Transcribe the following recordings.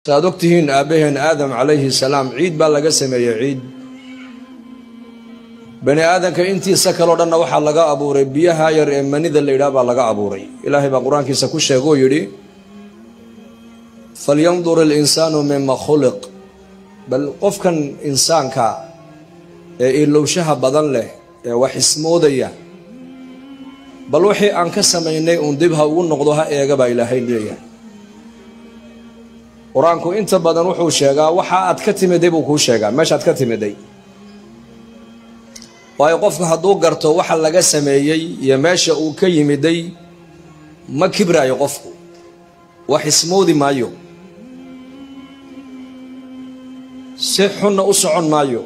saadogtihiin aabaheen aadam calayhi salaam ciid baa laga sameeyey ciid bani aadamka intiisa kaloo dhanna waxaa laga abuuray biyaha yar ee manida la yidhaah baa laga abuuray ilaahay baa qur-aankiisa ku sheegoo yidhi falyandur alinsaanu mima khuliq bal qofkan insaanka ee ilowshaha badan leh ee wax ismoodaya bal wixii aan ka samaynay uun dib ha ugu noqdo ha eega baa ilaahay leeyahay qur-aanku inta badan wuxuu sheegaa waxa aad ka timiday buu kuu sheegaa meeshaad ka timiday waayo qofku hadduu garto waxa laga sameeyey iyo meesha uu ka yimiday ma kibraayo qofku wax ismoodi maayo si xunna u socon maayo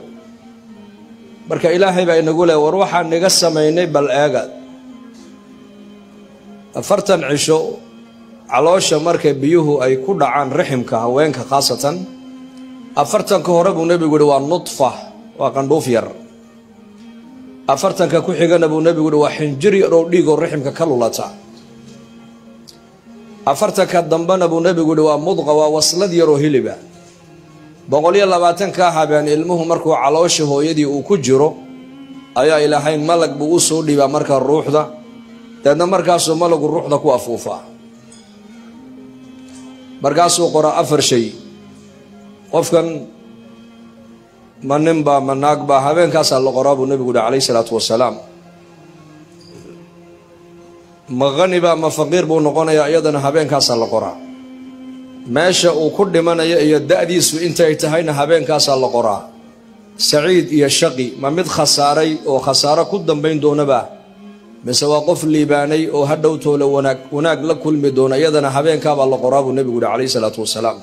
marka ilaahay baa inagu leeyahay war waxaan naga samaynay bal eega 40 cisho caloosha marka biyuhu ay ku dhacaan riximka haweenka khaasatan 40 ka hore buu nabigu yiri waa nutfa waa qandhuuf yar 40 ka ku xigana buu nabigu yiri waa xinjiri oo dhiigo riximka ka lulata 40 ka dambana buu nabigu yiri waa mudqa waa waslad yar oo hiliba 120 ka habeen ilmuhu markuu caloosha hooyadii uu ku jiro ayaa ilaahay malag buu u soo dhibaa marka ruuxda dadna markaasuu malagu ruuxda ku afuufaa markaasuu qora 4 shay qofkan manimba managba habeenkaas la qoraa buu nabigu calayhi salaatu wasalaam maghaniba ma faqir buu noqonayaa iyadana habeenkaas la qoraa meesha uu ku dhimanayo iyo da'diisu intay tahayna habeenkaas la qoraa saciid iyo shaqi ma mid khasaaray oo khasaaro ku dambeyn doonaba mise waa qof liibaanay oo hadhow toole wanaag la kulmi doona iyadana habeenkaa baa la qoraa buu nabigu calayhi salaatu wasalaam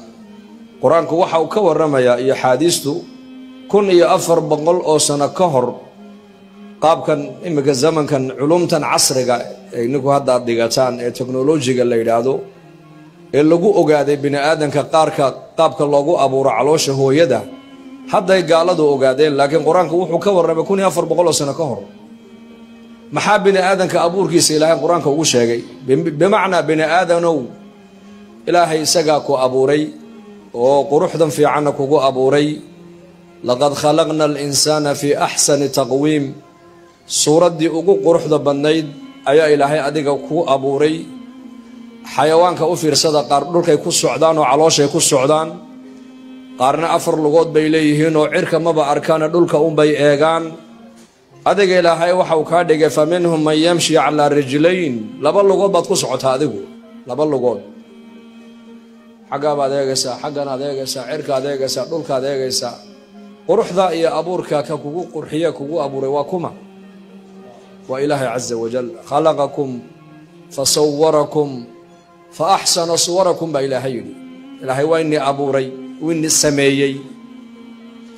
qur-aanku waxa uu ka warramayaa iyo xaadiistu 1400 oo sano ka hor qaabkan imika zamankan culumtan casriga ee ninku hadda dhigataan ee teknolojiga la yiraahdo ee lagu ogaaday bini aadanka qaabka loogu abuuro caloosha hooyada hadday gaaladu ogaadeen laakiin qur-aanku wuxuu ka warramay 1400 oo sano ka hor maxaa bini aadanka abuurkiisa ilaahay qur-aanka ugu sheegay bimacnaa bini aadanow ilaahay isagaa ku abuuray oo quruxdan fiicanna kugu abuuray laqad khalaqna al-insaana fi axsani taqwiim suuraddii ugu quruxda badnayd ayaa ilaahay adiga ku abuuray xayawaanka u fiirsada qaar dhulkay ku socdaan oo calooshay ku socdaan qaarna 4 lugood bay leeyihiin oo cirka maba arkaan dhulka unbay eegaan adiga ilaahay waxa uu ka dhigay faminhum man yamshi ala rijlayn 2 lugood baad ku socotaa adigu 2 lugood xagga baad eegaysaa xaggana aad eegaysaa cirka aad eegaysaa dhulka aad eegaysaa quruxda iyo abuurka ka kugu qurxiya kugu abuuray waa kuma waa ilaahay azza wa jalla khalaqakum fasawwarakum fa ahsana suwarakum ba ilaahay waa inni abuuray winni sameeyay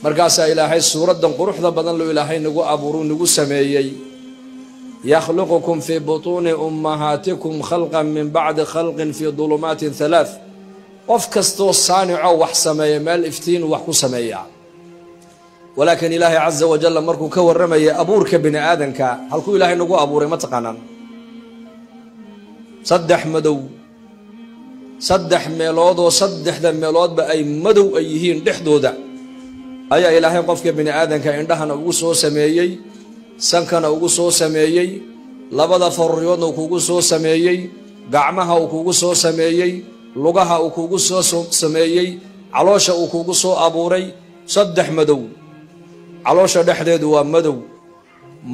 markaas ilaahay suuradan quruxda badan loo ilaahay nagu abuuro nagu sameeyay yakhluqukum fi butuni ummahatikum khalqan min ba'di khalqin fi dhulumatin 3 qof kasto saanico wax sameeyay meel iftiin wax ku sameeyaa walakin ilaahay azza wa jalla markuu ka warramay abuurka bini aadanka halku ilaahay nagu abuuray ma taqaanaan saddex meelood oo saddexda meeloodba ay madow ay yihiin dhexdooda ayaa ilaahay qofka bini aadanka indhahana ugu soo sameeyay sankana ugu soo sameeyay labada farriyoodna kugu soo sameeyay gacmaha uu kugu soo sameeyay lugaha uu kugu soo sameeyay caloosha uu kugu soo abuuray saddex madow caloosha dhexdeedu waa madow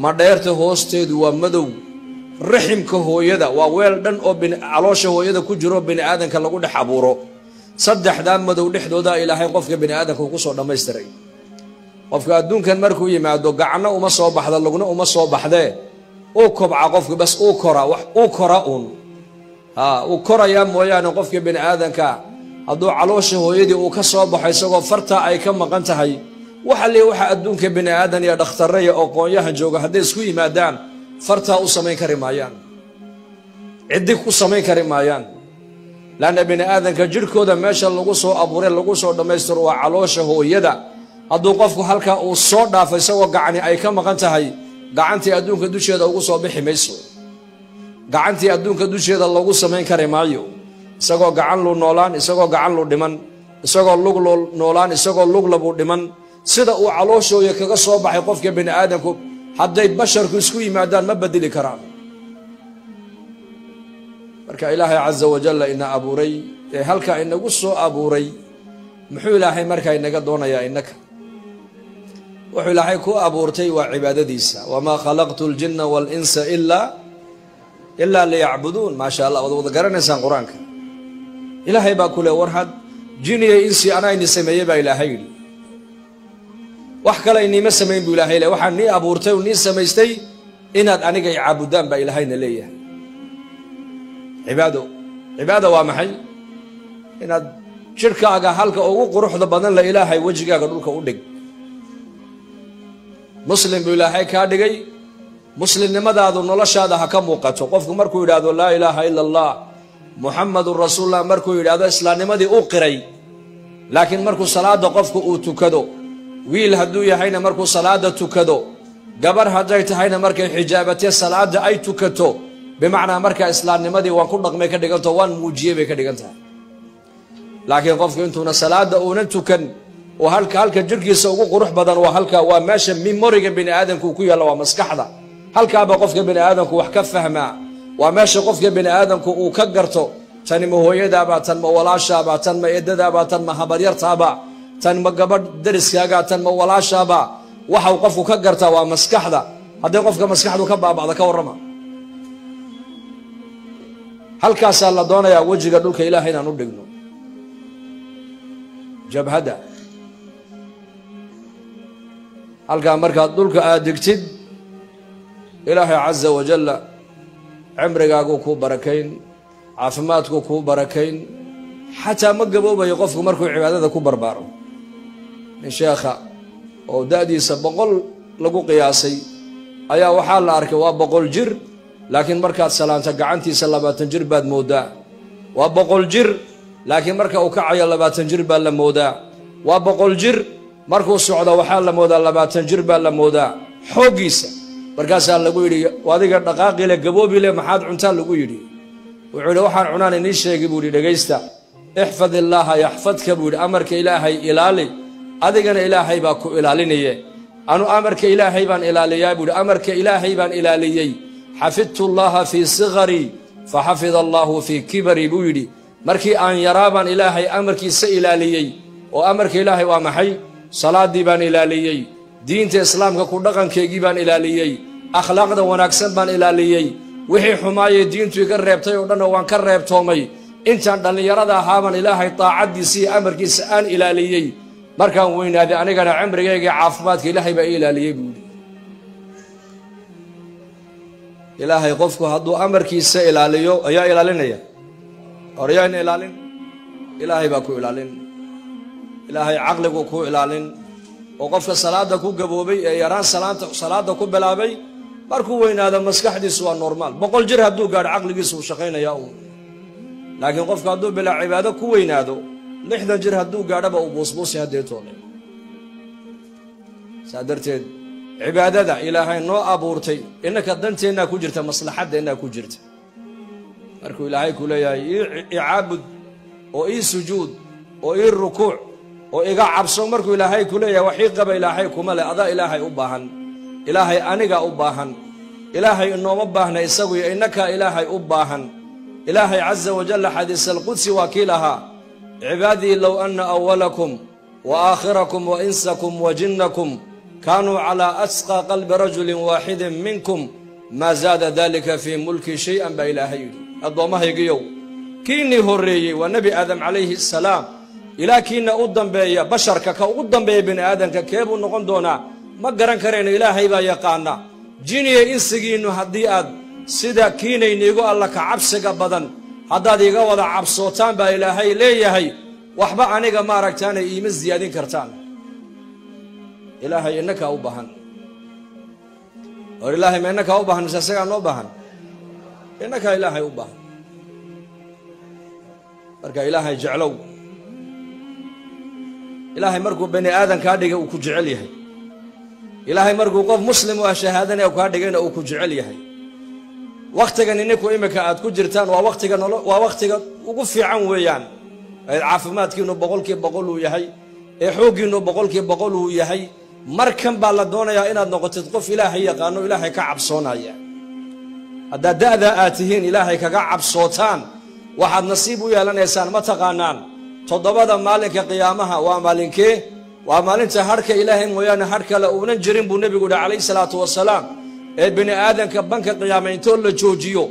madheerta hoosteedu waa madow riximka hooyada waa weel dhan oo caloosha hooyada ku jiro bini aadanka lagu dhex abuuro saddexdan madow dhexdooda ilaahay qofka bini aadanka ku soo dhameystiray qofka adduunkan markuu yimaado gacno uma soo baxda lugna uma soo baxdee oo kobca qofka bas oo kora wax oo kora uu koraya mooyaane qofka bini aadanka hadduu caloosha hooyadii uu ka soo baxay isagoo farta ay ka maqan tahay waxa adduunka bini aadan iyo dhakhtarrada oo qoonyaha jooga hadday isku yimaadaan farta u samayn kari maayaan ciddi ku samayn kari maayaan laana bini aadanka jirkooda meesha lagu soo abuuray lagu soo dhameystiro waa caloosha hooyada hadduu qofku halka uu soo dhaafay isagoo gacani ay ka maqan tahay gacantii adduunka dusheeda ugu soo bixi mayso gacantii adduunka dusheeda lagu samayn kari maayo isagoo gacan lu noolaan isagoo gacan lu dhiman isagoo lug noolaan isagoo lug labu dhiman sida uu calooshooya kaga soo baxay qofka bini aadamku hadday basharku isku yimaadaan ma bedeli karaan marka ilaahay caza wajalla ina abuuray ee halka inagu soo abuuray muxuu ilaahay markaa inaga doonayaa innaka wuxuu ilaahay ku abuurtay waa cibaadadiisa wamaa khalaqtu ljinna waalinsa ilaa liyacbuduun maasha allah wada garanaysaan qur-aanka ilaahay baa ku le war had jiniya insi anaa ini sameeyey baa ilaahay yidhi wax kale iniima samayn buu ilaahay le waxaan nii abuurtay oo nii samaystay inaad aniga i caabudaan baa ilaahayna leeyahay cibaado waa maxay inaad jirkaaga halka ugu quruxda badan la ilaahay wejigaaga dhulka u dhig muslim buu ilaahay kaa dhigay muslimnimadaadu noloshaada ha ka muuqato qofku markuu yidhaahdo laa ilaaha ila allah muxamadun rasuulullah markuu yidhaahdo islaamnimadii u qiray laakiin markuu salaada qofku uu tukado wiil hadduu yahayna markuu salaada tukado gabar hadday tahayna markay xijaabatee salaada ay tukato bimacnaa markaa islaamnimadii waan ku dhaqmay ka dhigantaho waan muujiyey bay ka dhigan tahay laakiin qofku intuuna salaada uunan tukan oo halka jirkiisa ugu qurux badan waa meesha memoriga bini aadamku ku yaalla waa maskaxda halkaaba qofka bini aadamku wax ka fahmaa waa meesha qofka bini aadamku uu ka garto tani ma hooyadaabaa tan ma walaashaabaa tan ma eedadaabaa tan ma habaryartaabaa tan ma gabadh dariskaagaa tan ma walaashaabaa waxau qofku ka gartaa waa maskaxda hadday qofka maskaxdu ka baaba'da ka warrama halkaasaa la doonayaa wejiga dhulka ilaahay inaan u dhigno jabhada halkaa markaad dhulka aad digtid ilaahay caza wajalla cimrigaaguu kuu barakayn caafimaadkuu kuu barakayn xataa ma gaboobayo qofku markuu cibaadada ku barbaaro nin sheekha oo da'diisa 100 lagu qiyaasay ayaa waxaa la arkay waa 100 jir laakiin markaad salaanta gacantiisa 20 jir baad moodaa waa 100 jir laakiin marka uu kacayo 20 jir baa la moodaa waa 100 jir markuu socdo waxaa la moodaa 20 jir baa la moodaa xoogiisa markaasaa lagu yidhi adiga dhaqaaqile gaboobile maxaad cuntaa lagu yidhi wuxuu yidhi waxaan cunaan inii sheegi buu yidhi dhegaysta ixfad illaaha yaxfadka buu yidhi amarka ilaahay ilaali adigana ilaahay baa ku ilaalinaye anu amarka ilaahay baan ilaaliyaa buu yidhi amarka ilaahay baan ilaaliyey xafidtu allaha fii sigarii faxafida allaahu fii kibarii buu yidhi markii aan yaraa baan ilaahay amarkiisa ilaaliyey oo amarka ilaahay waa maxay salaadii baan ilaaliyey diinta islaamka ku dhaqankeygii baan ilaaliyey akhlaaqda wanaagsan baan ilaaliyey wixii xumaayee diintu iga reebtay oo dhanna waan ka reebtoomay intaan dhallinyarada ahaabaan ilaahay daacaddiisa iyo amarkiisa aan ilaaliyey markaan weynaaday anigana cimrigayga caafimaadka ilaahay baa ii ilaaliyey buuhi ilaahay qofku hadduu amarkiisa ilaaliyo ayaa ilaalinaya horyayna ilaalin ilaahay baa ku ilaalin ilaahay caqligu ku ilaalin oo qofka salaada ku gaboobay ee yaraan salaada ku bilaabay markuu weynaado maskaxdiisu waa normaal 100 jir hadduu gaadho caqligiisu uu shaqaynayaa laakiin qofka hadduu bilaa cibaado ku weynaado 60 jir hadduu gaadhaba uu buusbuusi haddeetoole saa darteed cibaadada ilaahay noo abuurtay innaka danteennaa ku jirta maslaxadeennaa ku jirta markuu ilaahay ku leeyahay ii caabud oo ii sujuud oo ii rukuuc oo iga cabso markuu ilaahay ku leeyahay waxii qaba ilaahay kuma leh adaa ilaahay u baahan ilaahay aniga u baahan ilaahay inooma baahna isagu iyo innakaa ilaahay u baahan ilaahay caza wajalla xadiis alqudsi waa kii lahaa cibaadii low anna awalakum wa aakhirakum wa insakum wa jinnakum kaanuu calaa asqaa qalbi rajulin waaxidin minkum maa zaada dalika fii mulki shay-an baa ilaahay yidhi addoommahaygiyow kiinii horreeyey waa nebi aadam calayhi asalaam ilaa kiina u dambeeya basharka ka ugu dambeeya bini aadamka kee buu noqon doonaa ma garan karayno ilaahay baa yaqaana jiniya insigiinnu haddii aad sida kiinayniigu alla ka cabsiga badan haddaad iga wada cabsootaan baa ilaahay leeyahay waxba aniga maaragtaana iima siyaadin kartaan ilaahay innakaa u baahan hor ilaahay ma innakaa u baahan mise isagaa noo baahan innakaa ilaahay u baahan marka ilaahay jeclow ilaahay markuu bani aadan kaa dhigay uu ku jecel yahay ilaahay markuu qof muslim oo shahaadanaya kaa dhigayna uu ku jecel yahay waqtigan ininku imika aad ku jirtaan waa waqtiga ugu fiican weeyaan caafimaadkiinu boqolkiiba boqol uu yahay ee xooggiinu boqolkiiba boqol uu yahay markan baa la doonayaa inaad noqotid qof ilaahay yaqaano ilaahay ka cabsoonaya hadda da'da aad tihiin ilaahay kaga cabsootaan waxaad nasiib u yeelanaysaan ma taqaanaan toddobada maalinka qiyaamaha waa maalinkee waa maalinta harka ilaahay mooyaane har kale uunan jirin buu nebigu yidhi calayhi salaatu wasalaam ee bini aadanka banka qiyaama intoo la joojiyo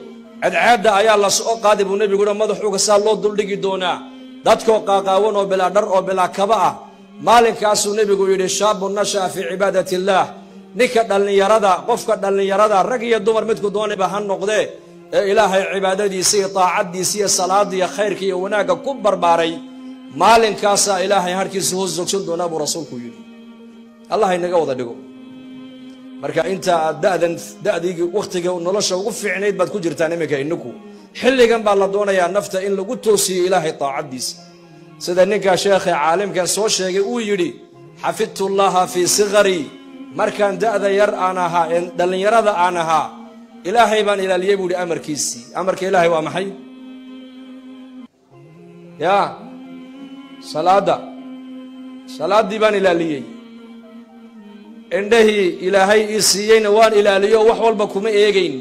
cadceedda ayaa la soo qaaday buu nebigu yidhi madaxuuga saa loo duldhigi doonaa dadkoo qaaqaawan oo bilaa dhar oo bilaa kaba ah maalinkaasuu nebigu yidhi shaabun nasha'a fii cibaadati illaah ninka dhallinyarada qofka dhallinyarada rag iyo dumar midku doonayba ha noqdee ee ilaahay cibaadadiisa iyo taacaddiisa iyo salaada iyo khayrka iyo wanaagga ku barbaaray maalinkaasaa ilaahay harkiisa hoos joogsan doonaa buu rasuulku yidhi allah inaga wada dhigo marka inta aad da'digii wakhtiga nolosha ugu fiicnayd baad ku jirtaan iminka inaku xilligan baa la doonayaa nafta in lagu toosiyo ilaahay taacaddiisa sida ninkaa sheekhe caalimkan soo sheegay uu yidhi xafidtu llaha fii sigarii markaan da'da yar aan ahaa ee dhallinyarada aan ahaa ilaahay baan ilaaliyey buu yidhi amarkiisii amarka ilaahay waa maxay yaa salaaddii baan ilaaliyey indhahii ilaahay ii siiyeyna waan ilaaliyo wax walba kuma eegayn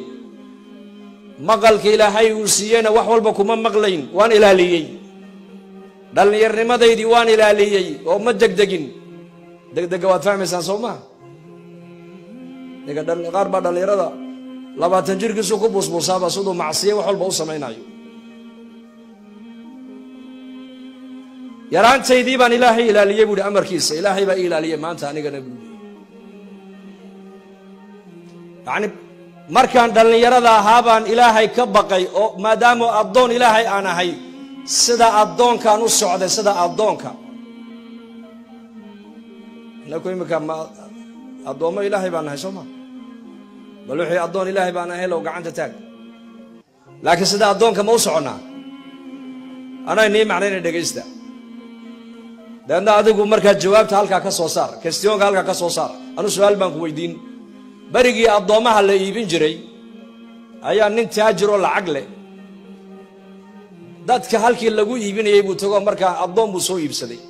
maqalka ilaahay uu siiyeyna wax walba kuma maqlayn waan ilaaliyey dhallinyarnimadaydii waan ilaaliyey oo ma degdegin degdega waad fahmaysaan soo maa qaar baa dhallinyarada 20 jirkiisu ku buusbuusaaba siduu macsiye wax walba u samaynayo yaraantaydii baan ilaahay ilaaliyey buuhi amarkiisa ilaahay baa ii ilaaliyey maanta anigana buuhi yacni markaan dhallinyarada ahaa baan ilaahay ka baqay oo maadaama addoon ilaahay aan ahay sida addoonkaan u socday sida addoonka inaku imika ma addoommo ilaahay baan nahay soo maa bal wixii addoon ilaahay baan ahay low gacanta taag laakiin sida addoonka ma u soconnaa anaa nii macnayna dhegaysta deedna adigu markaa jawaabta halkaa ka soo saar kestiyoonka halkaa ka soo saar anu su-aal baan ku weydiin berigii addoommaha la iibin jiray ayaa nin taajir oo lacag leh dadka halkii lagu iibinayay buu tago markaa addoon buu soo iibsaday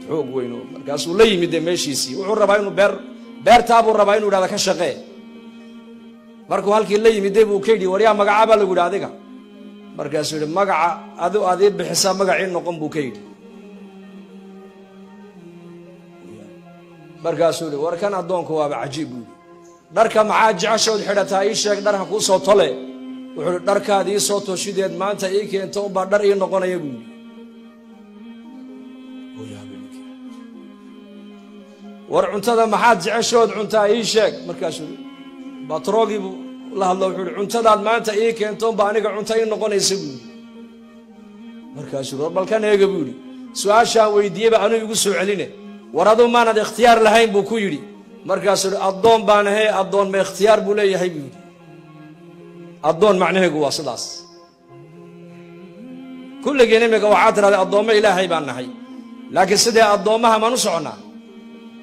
xoog weyn markaasuu la yimid dee meeshiisii wuxuu rabaa inuu beertaabuu rabaa inuu idhahda ka shaqee markuu halkii la yimidee buu ka yidhi waryaa magacaa baa lagu yidhi adiga markaasuu yidhi magaca aad ii bixisaa magacii noqon buu ka yidhi markaasuu yidhi war kan addoonku waaba cajiib buu yidhi dharka maxaa jeceshood xidhataa ii sheeg dharka kuu soo tole wuxuu yidhi dharkaad ii soo toshideed maanta ii keento unbaa dhar ii noqonaya buu yidhi war cuntada maxaad jeceshood cuntaa ii sheeg markaasuu yidhi batroogii buu la hadlo wuxuu yidhi cuntadaad maanta ii keento unbaa aniga cunto ii noqonaysa buu yidhi markaasuu yidhi war balkan eega buu yidhi su-aashaan weydiiyeyba anuu igu soo celine war aduu maanad ikhtiyaar lahayn buu ku yidhi markaasuu yidhi addoon baan ahay addoon ma ikhtiyaar buu leeyahay buu yidhi addoon macnaheegu waa sidaas kulligiin imika waxaad tidhahday addoommo ilaahay baan nahay laakiin sidee addoommaha maan u soconnaa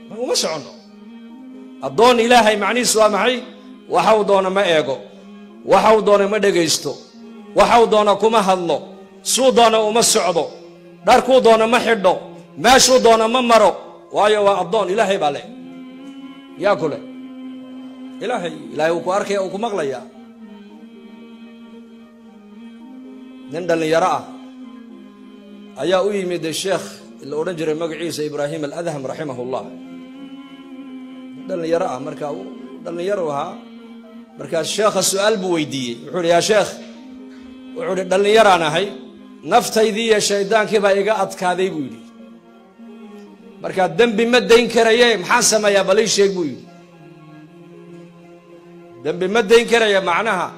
ma uma soconno addoon ilaahay macnihiisu waa maxay waxau doona ma eego waxau doona ma dhegaysto waxau doona kuma hadlo suu doona uma socdo dharkuu doona ma xidho meeshuu doona ma maro waayo waa addoon ilaahay baa leh yaa ku leh ilaahay uu ku arkaya uu ku maqlayaa nin dhallinyaro ah ayaa u yimid sheekh la odhan jiray magaciisa ibraahim aladham raximahullah dhallinyaro ah markaa dhallinyaro ahaa markaas sheekha su-aal buu weydiiyey wuxuu yidhi yaa sheekh wuxuu yidhi dhallinyaraan ahay naftaydii iyo shaydaankii baa iga adkaaday buu yidhi markaa dembi ma dayn karaye maxaan sameeyaa bal ii sheeg buu yidhi dembi ma dayn karaya macnaha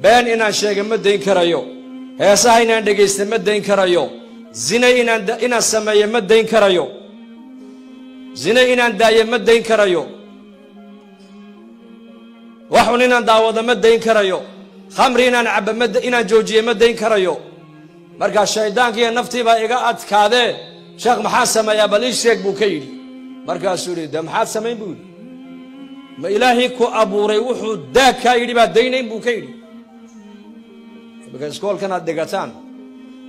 been inaan sheega ma dayn karayo heesaha inaan dhegaysta ma dayn karayo zine inaan sameeyo ma dayn karayo zine inaan daayo ma dayn karayo waxun inaan daawado ma dayn karayo khamri inaan cabbo inaan joojiye ma dayn karayo markaa shayddaankiiyo naftii baa iga adkaadee sheekh maxaa sameeyaa bal ii sheeg buu ka yidhi markaasuu yidhi de maxaad samayn buu yidhi ma ilaahii ku abuuray wuxuu daag kaa yidhi baa daynayn buu ka yidhi marka iskoolkan aad dhigataan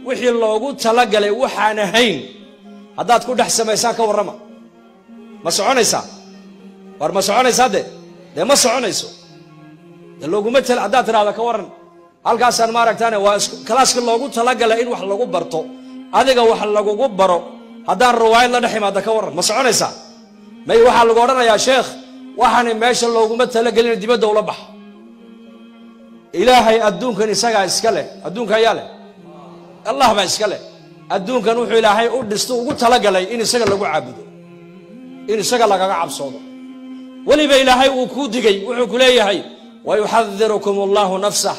wixii loogu talagalay waxaan ahayn haddaad ku dhex samaysaan ka warrama ma soconaysaa war ma soconaysaa dee ma soconayso dee looguma tala haddaad tidhaahda ka warran halkaasaan maaragtaane waa kalaaska loogu talagalay in wax lagu barto adiga wax lagugu baro haddaan riwaayad la dhex imaada ka warran ma soconaysaa may waxaa lagu odhanayaa sheekh waxaana meesha looguma talagelin dibadda ula bax ilaahay adduunkan isagaa iska leh adduunka ayaa leh allah baa iska leh adduunkan wuxuu ilaahay u dhisto ugu talagalay in isaga lagu caabudo in isaga lagaga cabsoodo weliba ilaahay uu kuu digay wuxuu ku leeyahay wayuxadirukum allahu nafsah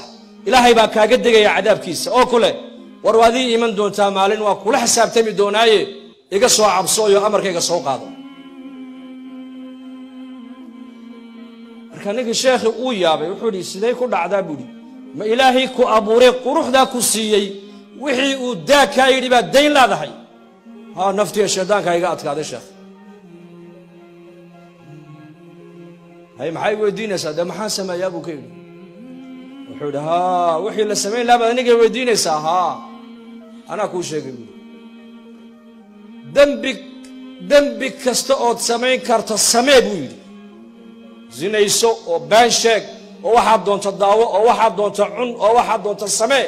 ilaahay baa kaaga digaya cadaabkiisa oo kule war waadii iman doontaa maalin waa kula xisaabtami doonaaye iga soo cabsooyo amarkayga soo qaado marka ninkii sheekhi uu yaabay wuxuu yidhi sidee ku dhacdaa buuhi ma ilaahay ku abuuray quruxdaa ku siiyey wixii uu daa kaa yidhi baad dayn laadahay haa naftiya shaydaankaa iga adkaaday sheekh hay maxay weydiinaysaa dee maxaan sameeyaa buu ka yidhi wuxuu yidhi haa wixii la samayn lahaa baad anigay weydiinaysaa haa anaa kuu sheegay buui dembi kasta ood samayn karto samee buu yidhi zinayso oo been sheeg oo waxaad doonto daawo oo waxaad doonto cun oo waxaad doonto samee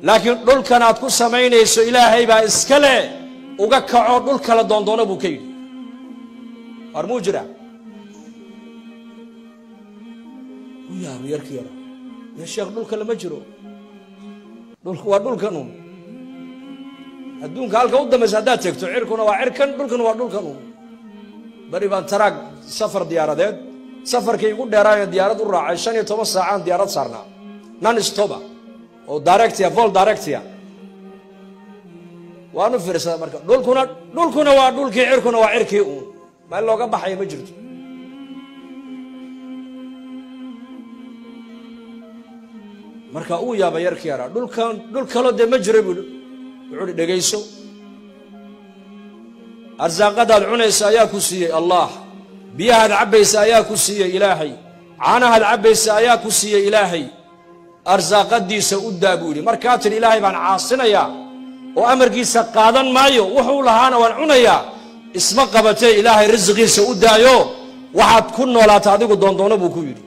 laakiin dhulkan aad ku samaynayso ilaahay baa iska leh uga kaco dhul kala doondoono buu ka yidhi war muu jiraa u yaabo yarki yara ya sheekh dhulka lama jiro waa dhulkanun adduunka halka u dambaysa haddaad tegto cirkuna waa cirkan dhulkana waa dhulkanun bari baan taraag safar diyaaradeed safarkii igu dheeraayo diyaarad u raacay 15 saacaan diyaarad saarnaa non stop oo directia vol directia waanu fiirsaday marka dhulkuna waa dhulkii cirkuna waa cirkii uu meel looga baxay ma jirto marka uu yaaba yarkii yara dhul kale de ma jiro buu wuxuu dhageyso arsaaqadaad cunaysa ayaa ku siiyey allah biyahaad cabbaysa ayaa ku siiyey ilaahay caanahaad cabbaysa ayaa ku siiyey ilaahay arsaaqadiisa u daa buu yidhi markaa tidhi ilaahay baan caasinayaa oo amarkiisa qaadan maayo wuxuu lahaana waan cunayaa isma qabatee ilaahay risqiisa u daayo waxaad ku noolaata adigu doondoono buu ku yidhi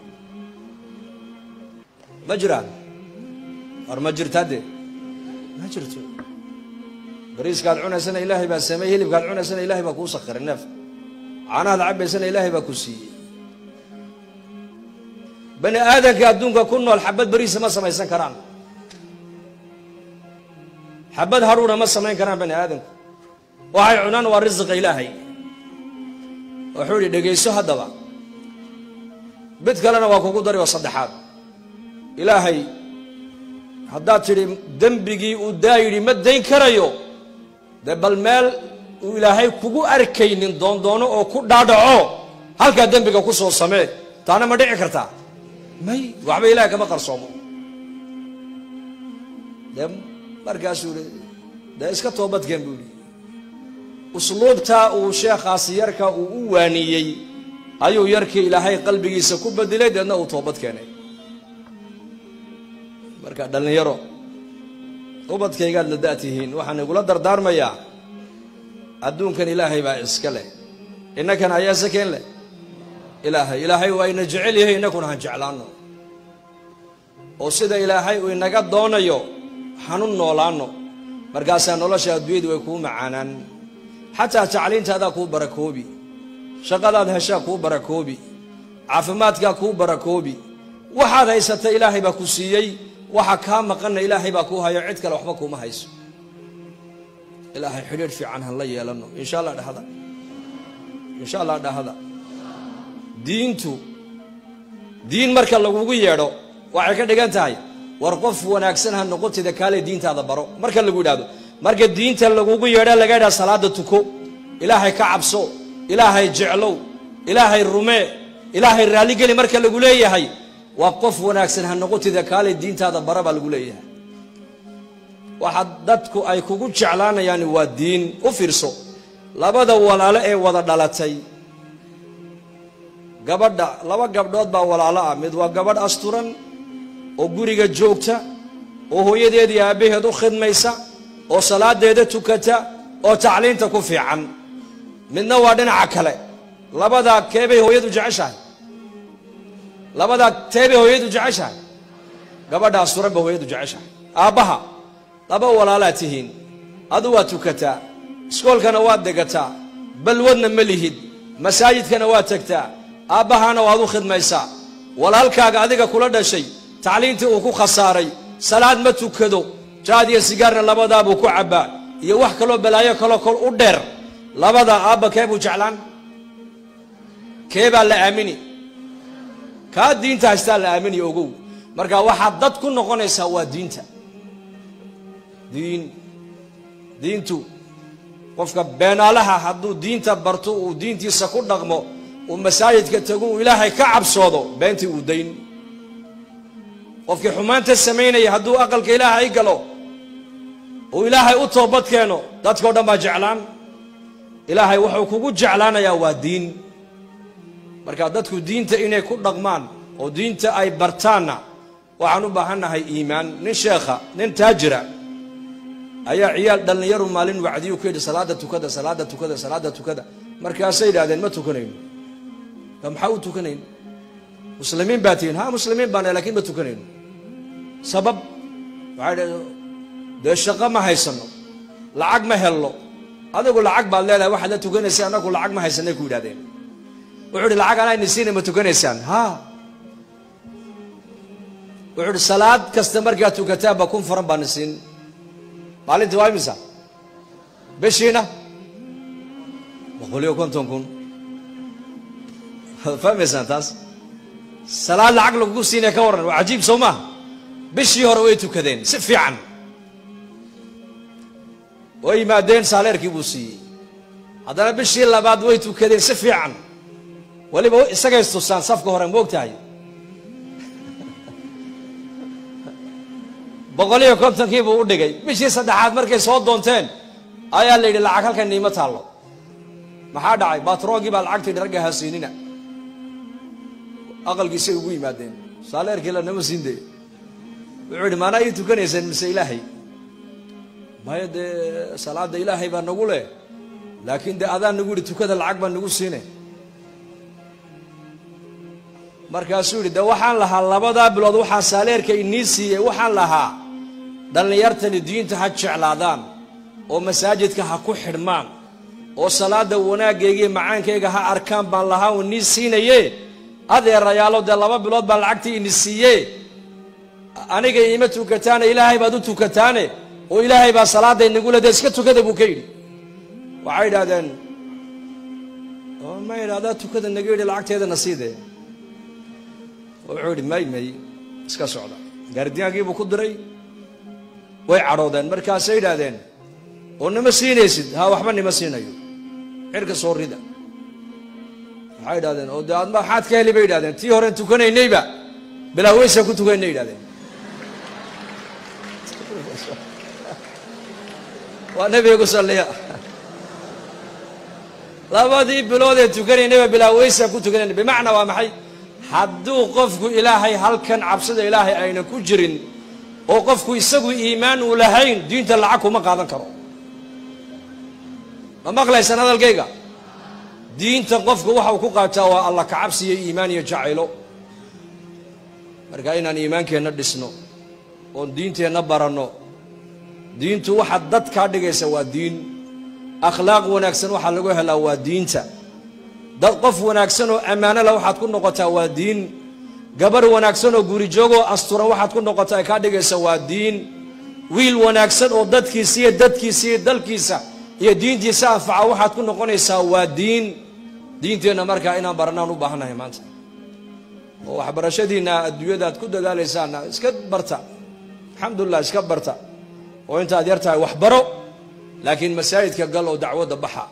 ma jiraan war ma jirtaa dee ma jirto bariiskaad cunaysana ilaahay baa sameeyey hilibkaad cunaysana ilaahay baa kuu sakhiray neef caanahaad cabbaysana ilaahay baa ku siiyey bani aadanka adduunka ku nool xabad bariisa ma samaysan karaan xabad haruuna ma samayn karaan bani aadanku waxay cunaan waa risqa ilaahay wuxuu yidhi dhegayso haddaba mid kalena waa kugu dari oo saddexaad ilaahay haddaad tidhi dembigii uu daa yidhi ma dayn karayo dee bal meel uu ilaahay kugu arkaynin doondoono oo ku dhaadhaco halkaa dembiga ku soo samee taana ma dhici kartaa may waxba ilaahay kama qarsoomo dee markaasuu yidhi dee iska toobadkeen buu yidhi usluubtaa uu sheekhaasi yarka uu u waaniyey ayuu yarkii ilaahay qalbigiisa ku bedelay deedna uu toobad keenay marka dhallinyaro ubadkaygaad la da'tihiin waxaan igula dardaarmayaa adduunkan ilaahay baa iska leh innakan ayaa sakeen leh ilaahay waa ina jecel yahay innakuna han jeclaano oo sida ilaahay uu inaga doonayo hanu noolaano markaasaa nolosha adduunyadu way kuu macaanaan xataa tacliintaadaa kuu barakoobi shaqadaad heshaa kuu barakoobi caafimaadkaa kuu barakoobi waxaad haysata ilaahay baa ku siiyey waxa kaa maqanna ilaahay baa kuu hayo cid kale waxba kuuma hayso ilaahay xidhiidh fiican han la yeelano insha allah dhahada diin marka lagugu yeedho waxay ka dhigan tahay war qof wanaagsan ha noqotida kaale diintaada baro marka lagu yidhaahdo marka diinta lagugu yeedha laga yidhaha salaada tuko ilaahay ka cabso ilaahay jeclow ilaahay rumee ilaahay raaligeli marka lagu leeyahay waa qof wanaagsan ha noqotida kaale diintaada bara baa lagu leeyahay waxa dadku ay kugu jeclaanayaan waa diin u fiirso labada walaalo ee wada dhalatay laba gabdhood baa walaalo ah mid waa gabadh asturan oo guriga joogta وهو يدي أبيه دو خدميسا وصلاة ديدة تكتا وتعليم تكفي عن من نوادنا عكله لبدا كيبي هو يدو جعشان لبدا تيبي هو يدو جعشان قبل أسرة هو يدو جعشان أبها لبا ولا لا تهين أدوات تكتا سكول كنوات دقتا بل ودن مليهد مساجد كنوات تكتا أبها نوادو خدميسا ولا هالكاغ أديك كل شيء تعليم تأكو خساري صلاة ما تكدو جادي سيجارنا لبدا بوكو عبا يوح كلو بلايا كلو كل أدر لبدا أبا كيبو جعلان كيف على أميني كاد دين تاستال أميني أوجو مركا واحد ضد كل نقطة سوا دينته دينتو قفك بين لها حدو دينته برتو ودينتي سكور نغمو ومساجد كتقول إلهي كعب صوده بنتي ودين قفك حمانة السمين يهدو أقل كإلهي قالوا وإلهي أطوبت كانوا داتكو دما جعلان إلهي وحوكو جعلان يا ودين marka dadku diinta inay ku dhaqmaan oo diinta ay bartaana waxaan u baahanahay iimaan nin sheekha nin taajira ayaa ciyaal dhalinyaro maalin wacdiyo ku yidhi salaada tukada markaasay yiraahdeen ma tukanayno maxaa u tukanayn muslimiin baatiin ha muslimiin baan laakiin ma tukanayno sabab waxay shaqo ma haysano lacag ma helno adigu lacag baad leedahay waxa la tukanaysaa anagu lacag ma haysanay ku yiraahdeen وعود العقل أنا نسينا ما تكنيسان ها وعود الصلاة كاستمر جاتو كتاب بكون فرن بانسين مالين تواي مسا بشينا بقولي وكون تونكون فهم يسان تاس صلاة العقل وقول سينا كورن وعجيب سوما بشي هرويتو كذين سفي عن وي ما دين سالير كيبوسي هذا بشي الله بعد ويتو كذين سفي عن waliba isaga istusaan safka hore moogtahay boqoliyo kontonkii buu u dhigay bishii saddexaad markay soo doonteen ayaa la yidhi lacag halkan niimo taallo maxaa dhacay baatroogii baa lacagtii ragga hasiinina aqalkiisay ugu yimaadeen saaleerkii la nama siindee wuxuu yidhi maanaa ii tukanayseen mise ilaahay maya dee salaada ilaahay baa nagu leh laakiin dee adaan nagu yidhi tukada lacag baa nagu siine markaasuu yidhi de waxaan lahaa labadaa bilood waxaan saaleerka inii siiyey waxaan lahaa dhallinyartani diinta ha jeclaadaan oo masaajidka ha ku xidhmaan oo salaada wanaagayga macaankayga ha arkaan baan lahaa oo inii siinaye adeerayaalo dee 2 bilood baan lacagtii inii siiyey aniga iima tukataane ilaahay baad u tukataane oo ilaahay baa salaada inagu leeday iska tukada buu ka yidhi waxay yidhaahdeen oo ma yidhahdaa tukada naga yidhi lacagteedana siidee wuxuu yidhi may iska socda gaardiyaankii buu ku diray way cadhoodeen markaasay yidhaahdeen oo nima siinaysid ha waxba nima siinayo xirka soo rida waxay yidhahdeen oo dee adma waxaad ka heli bay yidhahdeen tii horeen tukanaynayba bilaa weysa ku tukanay yidhahdeen waa nabiga ku salliya labadii biloodee tukanaynayba bilaa weysa ku tukanayna bimacnaa waa maxay hadduu qofku ilaahay halkan cabsida ilaahay ayna ku jirin oo qofku isagu iimaan uu lahayn diinta lacag kuma qaadan karo ma maqlaysan hadalkayga diinta qofku waxa uu ku qaataa waa Allah ka cabsiyo iimaan iyo jacaylo marka inaan iimaankeenna dhisno oo diinteenna baranno diintu waxa dad ka dhigaysa waa diin akhlaaq wanaagsan waxa lagu helaa waa diinta dad qof wanaagsan oo amaano la waxaad ku noqotaa waa diin gabar wanaagsan oo guri joogo asturan waxaad ku noqotaa ka dhigaysa waa diin wiil wanaagsan oo dadkiisa iyo dalkiisa iyo diintiisa anfaca waxaad ku noqonaysaa waa diin diinteena marka inaan baranaan u baahanahay maanta oo waxbarashadiina adduunyada aad ku dadaalaysaan iska barta alxamdulillah iska barta oo inta aad yartahay wax baro laakiin masaajidka gal oo dacwada baxa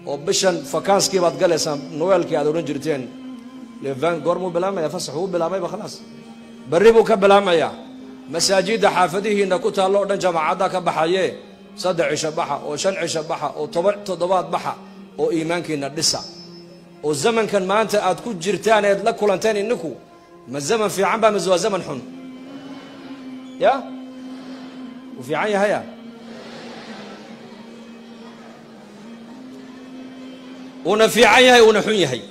oo bishan fakaanskii baad galaysaa noelkii aad oran jirteen levan gormu bilaamaya fasaxu bilaamay khalaas bari buu ka bilaamaya masaajida xaafadihiina ku taalo dhan jamaacada ka baxaye 3 cisho baxa oo 5 cisho baxa oo 7 baxa oo iimaankiina dhisa oo zamankan maanta aad ku jirtaan aad la kulanteen ininku ma zaman fiican ba ma zaman xun ya وفي عين هيا una fiican yahay una xun yahay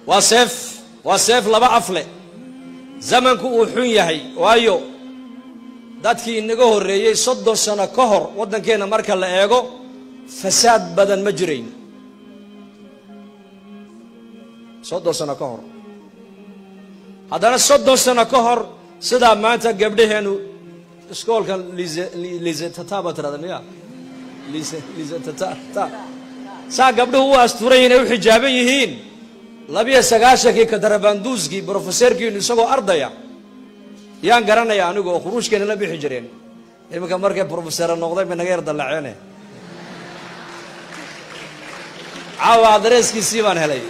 waa seef laba afle zamanku uu xun yahay waayo dadkii inaga horeeyay 30 sano ka hor wadankeena marka la eego fasaad badan ma jirayn 30 sano ka hor haddana 30 sano ka hor sida maanta gabdhaheenu iskoolka lize tataba taradaniya lize tata saa gabdhuhu u asturan yihiin ay u xijaaban yihiin 29kii ka darabanduuskii professorkiinu isagoo ardaya yaan garanaya anigu oo khuruujkeena la bixi jireen iminka markay professor noqday ma naga yar dalaceene caawa adreeskiisii baan helay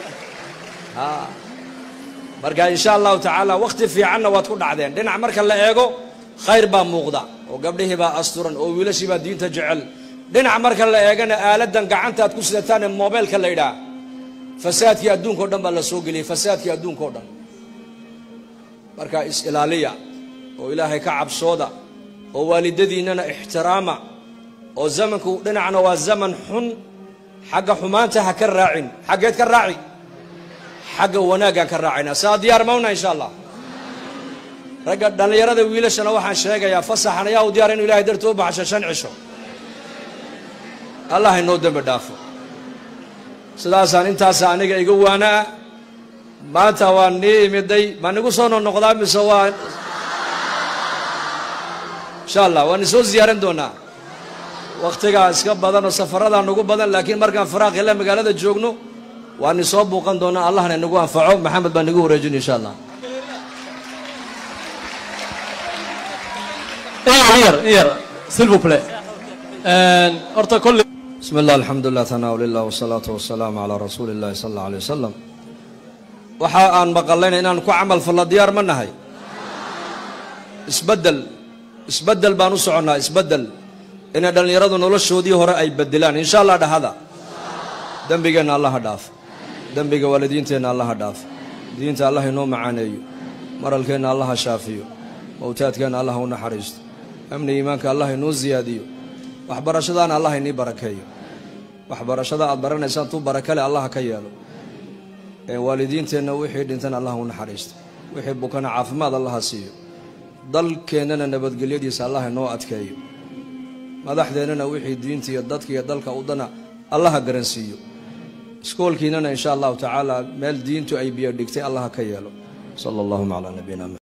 marka insha allahu tacaala waqti fiicanna waad ku dhacdeen dhinac marka la eego khayr baa muuqda oo gabdhihii baa asturan oo wiilashii baa diinta jecel dhinac marka la eegana aaladan gacantaad ku sidataan ee mobilka la yidhaa fasaadkii adduunka oo dhan baa la soo geliyey fasaadkii adduunka oo dhan marka is ilaaliya oo ilaahay ka cabsooda oo waalidadiinana ixtiraama oo zamanku dhinacna waa zaman xun xagga xumaanta ha ka raacin xaggeed ka raaci xagga wanaaggaan ka raacayna saa diyaar mawna insha allah ragga dhallinyarada wiilashana waxaan sheegayaa fasaxan ayaa u diyaar inuu ilaahay dartoo u baxsho 5 cisho allah inoo dambi dhaafo sidaasaan intaasa aniga iga waanaa maanta waan nii imiday ma nigu soo noqdaa mise waa insha allah waan isoo ziyaaran doonaa waqtigaa iska badan oo safaradaa nagu badan laakiin markaan faraaq ila magaalada joogno waan isoo buuqan doonaa allahna inagu anfaco maxamed baan nigu wareejin insha allah ير s'il vous plaît horta kulli بسم الله الحمد لله ثناء لله والصلاة والسلام على رسول الله صلى الله عليه وسلم waxa aan maqalayna inaan ku camal falo diyaar ma nahay isbedel baan u soconaa isbedel inay dhalinyaradu noloshoodii hore ay bedelaan insha allah dhahada dambigeena allah dhaaf dambiga waalidiinteena allah dhaaf diinta allah inoo macaaneeyo maralkeena allah shaafiyo mawtaadkeena allah u naxariisto amni iimaanka allah inoo ziyaadiyo waxbarashadana allah inii barakeeyo waxbarashada aad baranaysaan tuu barakale allah ka yeelo waalidiinteena wixii dhintan allah u naxariisto wixii bukana caafimaad allah siiyo dalkeenana nabadgelyadiisa allah inoo adkeeyo madaxdeennana wixii diinta iyo dadka iyo dalka u dana allah garansiiyo iskoolkiinana insha allahu tacaala meel diintu ay biyo dhigtay allah ka yeelo sallallahu ala nabiyina